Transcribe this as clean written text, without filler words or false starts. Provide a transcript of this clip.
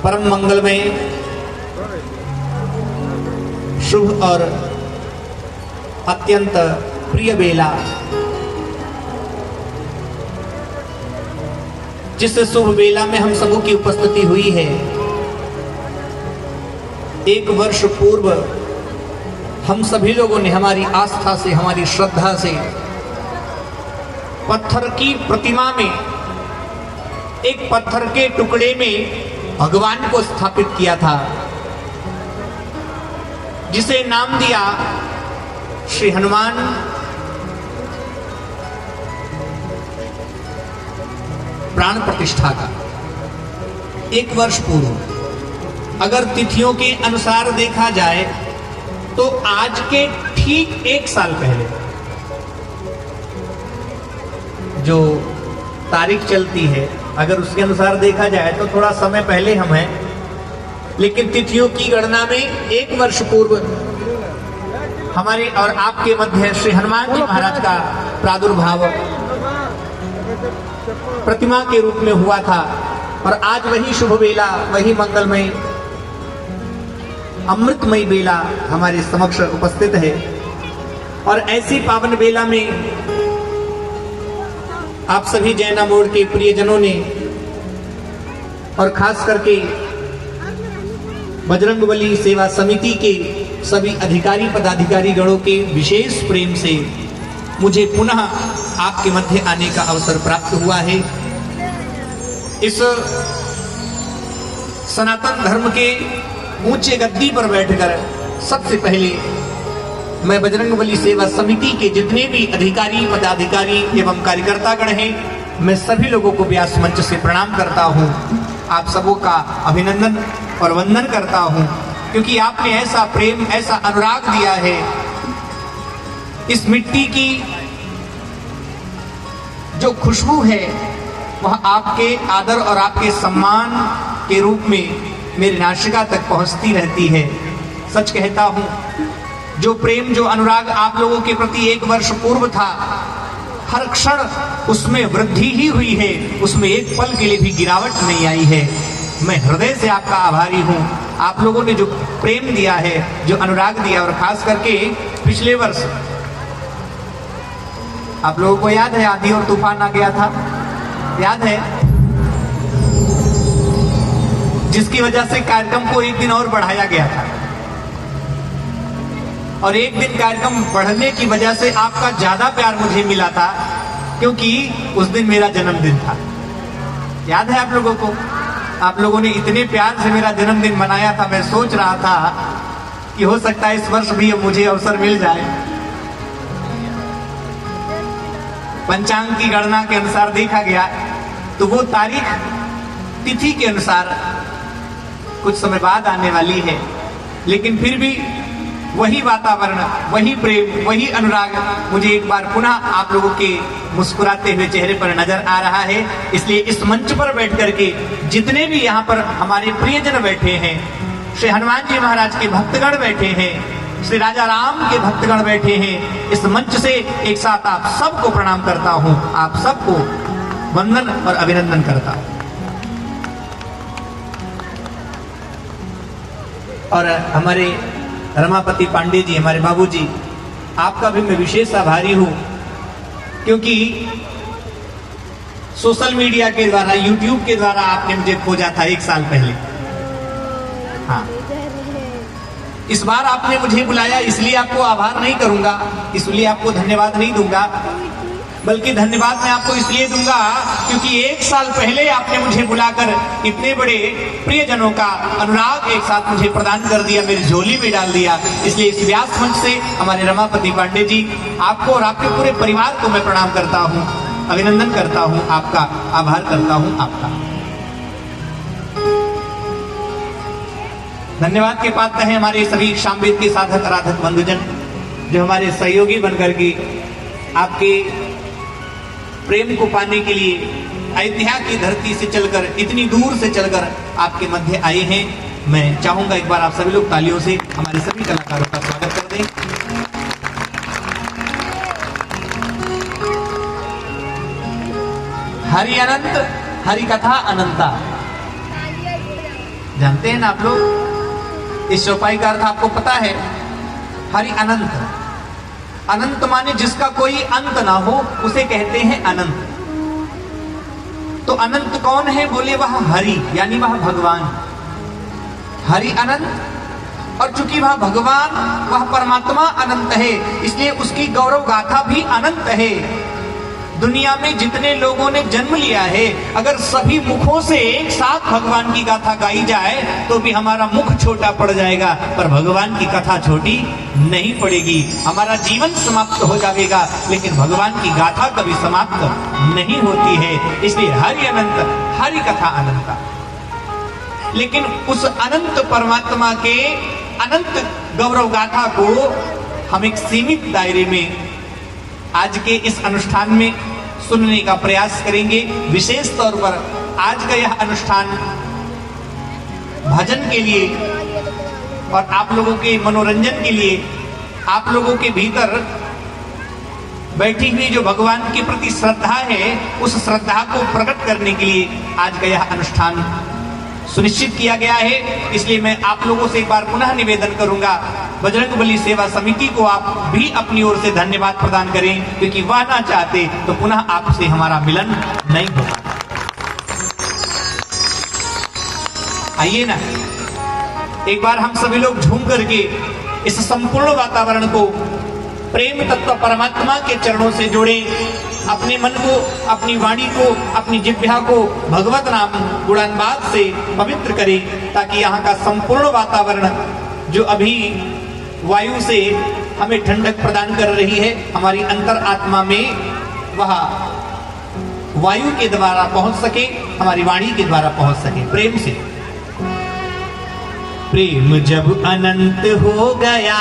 परम मंगलमय शुभ और अत्यंत प्रिय बेला, जिस शुभ बेला में हम सबों की उपस्थिति हुई है, एक वर्ष पूर्व हम सभी लोगों ने हमारी आस्था से, हमारी श्रद्धा से पत्थर की प्रतिमा में, एक पत्थर के टुकड़े में भगवान को स्थापित किया था, जिसे नाम दिया श्री हनुमान प्राण प्रतिष्ठा का। एक वर्ष पूर्व, अगर तिथियों के अनुसार देखा जाए तो आज के ठीक एक साल पहले, जो तारीख चलती है अगर उसके अनुसार देखा जाए तो थोड़ा समय पहले हम हैं, लेकिन तिथियों की गणना में एक वर्ष पूर्व हमारे और आपके मध्य श्री हनुमान जी महाराज का प्रादुर्भाव प्रतिमा के रूप में हुआ था। और आज वही शुभ बेला, वही मंगलमय अमृतमय बेला हमारे समक्ष उपस्थित है। और ऐसी पावन बेला में आप सभी जैना मोड़ के प्रियजनों ने और खास करके बजरंगबली सेवा समिति के सभी अधिकारी पदाधिकारी गणों के विशेष प्रेम से मुझे पुनः आपके मध्य आने का अवसर प्राप्त हुआ है। इस सनातन धर्म के ऊंचे गद्दी पर बैठकर सबसे पहले मैं बजरंगबली सेवा समिति के जितने भी अधिकारी पदाधिकारी एवं कार्यकर्ता गण हैं, मैं सभी लोगों को व्यास मंच से प्रणाम करता हूं। आप सबों का अभिनंदन और वंदन करता हूं, क्योंकि आपने ऐसा प्रेम, ऐसा अनुराग दिया है। इस मिट्टी की जो खुशबू है वह आपके आदर और आपके सम्मान के रूप में मेरी नासिका तक पहुंचती रहती है। सच कहता हूं, जो प्रेम, जो अनुराग आप लोगों के प्रति एक वर्ष पूर्व था, हर क्षण उसमें वृद्धि ही हुई है, उसमें एक पल के लिए भी गिरावट नहीं आई है। मैं हृदय से आपका आभारी हूं। आप लोगों ने जो प्रेम दिया है, जो अनुराग दिया, और खास करके पिछले वर्ष आप लोगों को याद है आंधी और तूफान आ गया था, याद है, जिसकी वजह से कार्यक्रम को एक दिन और बढ़ाया गया था। और एक दिन कार्यक्रम बढ़ने की वजह से आपका ज्यादा प्यार मुझे मिला था, क्योंकि उस दिन मेरा जन्मदिन था। याद है आप लोगों को? आप लोगों ने इतने प्यार से मेरा जन्मदिन मनाया था। मैं सोच रहा था कि हो सकता है इस वर्ष भी मुझे अवसर मिल जाए। पंचांग की गणना के अनुसार देखा गया तो वो तारीख तिथि के अनुसार कुछ समय बाद आने वाली है, लेकिन फिर भी वही वातावरण, वही प्रेम, वही अनुराग मुझे एक बार पुनः आप लोगों के मुस्कुराते हुए चेहरे पर नजर आ रहा है। इसलिए इस मंच पर बैठ करके जितने भी यहाँ पर हमारे प्रियजन बैठे हैं, श्री हनुमान जी महाराज के भक्तगण बैठे हैं, श्री राजा राम के भक्तगण बैठे हैं, इस मंच से एक साथ आप सबको प्रणाम करता हूँ, आप सबको वंदन और अभिनंदन करता हूँ। और हमारे रमापति पांडे जी, हमारे बाबूजी, आपका भी मैं विशेष आभारी हूं, क्योंकि सोशल मीडिया के द्वारा, यूट्यूब के द्वारा आपने मुझे खोजा था एक साल पहले। हाँ, इस बार आपने मुझे बुलाया, इसलिए आपको आभार नहीं करूंगा, इसलिए आपको धन्यवाद नहीं दूंगा, बल्कि धन्यवाद मैं आपको इसलिए दूंगा क्योंकि एक साल पहले आपने मुझे बुलाकर इतने बड़े प्रियजनों का अनुराग एक साथ मुझे प्रदान कर दिया, मेरी झोली में डाल दिया। इसलिए इस व्यास मंच से हमारे रमापति पांडे जी, आपको और आपके पूरे परिवार को मैं प्रणाम करता हूँ, अभिनंदन करता हूँ, आपका आभार करता हूँ। आपका धन्यवाद के पात्र हैं हमारे सभी शामवेद के साधक आराधक बंधुजन, जो हमारे सहयोगी बनकर के आपके प्रेम को पाने के लिए अयोध्या की धरती से चलकर, इतनी दूर से चलकर आपके मध्य आए हैं। मैं चाहूंगा एक बार आप सभी लोग तालियों से हमारे सभी कलाकारों का स्वागत कर दें। हरि अनंत, हरि कथा अनंता। जानते हैं ना आप लोग, इस चौपाई का अर्थ आपको पता है, हरि अनंत। अनंत माने जिसका कोई अंत ना हो, उसे कहते हैं अनंत। तो अनंत कौन है? बोले वह हरि, यानी वह भगवान। हरि अनंत, और चूंकि वह भगवान, वह परमात्मा अनंत है, इसलिए उसकी गौरव गाथा भी अनंत है। दुनिया में जितने लोगों ने जन्म लिया है, अगर सभी मुखों से एक साथ भगवान की गाथा गाई जाए तो भी हमारा मुख छोटा पड़ जाएगा, पर भगवान की कथा छोटी नहीं पड़ेगी। हमारा जीवन समाप्त हो जाएगा, लेकिन भगवान की गाथा कभी समाप्त नहीं होती है। इसलिए हरि अनंत, हरि कथा अनंत। लेकिन उस अनंत परमात्मा के अनंत गौरव गाथा को हम एक सीमित दायरे में आज के इस अनुष्ठान में सुनने का प्रयास करेंगे। विशेष तौर पर आज का यह अनुष्ठान भजन के लिए और आप लोगों के मनोरंजन के लिए, आप लोगों के भीतर बैठी हुई जो भगवान के प्रति श्रद्धा है, उस श्रद्धा को प्रकट करने के लिए आज का यह अनुष्ठान सुनिश्चित किया गया है। इसलिए मैं आप लोगों से एक बार पुनः निवेदन करूंगा, बजरंगबली सेवा समिति को आप भी अपनी ओर से धन्यवाद प्रदान करें, क्योंकि वह ना चाहते तो पुनः आपसे हमारा मिलन नहीं होगा। आइए ना, एक बार हम सभी लोग झूम करके इस संपूर्ण वातावरण को प्रेम तत्व परमात्मा के चरणों से जोड़ें। अपने मन को, अपनी वाणी को, अपनी जिह्वा को भगवत नाम गुणान्वाद से पवित्र करें, ताकि यहाँ का संपूर्ण वातावरण जो अभी वायु से हमें ठंडक प्रदान कर रही है, हमारी अंतर आत्मा में वह वायु के द्वारा पहुंच सके, हमारी वाणी के द्वारा पहुंच सके प्रेम से। प्रेम जब अनंत हो गया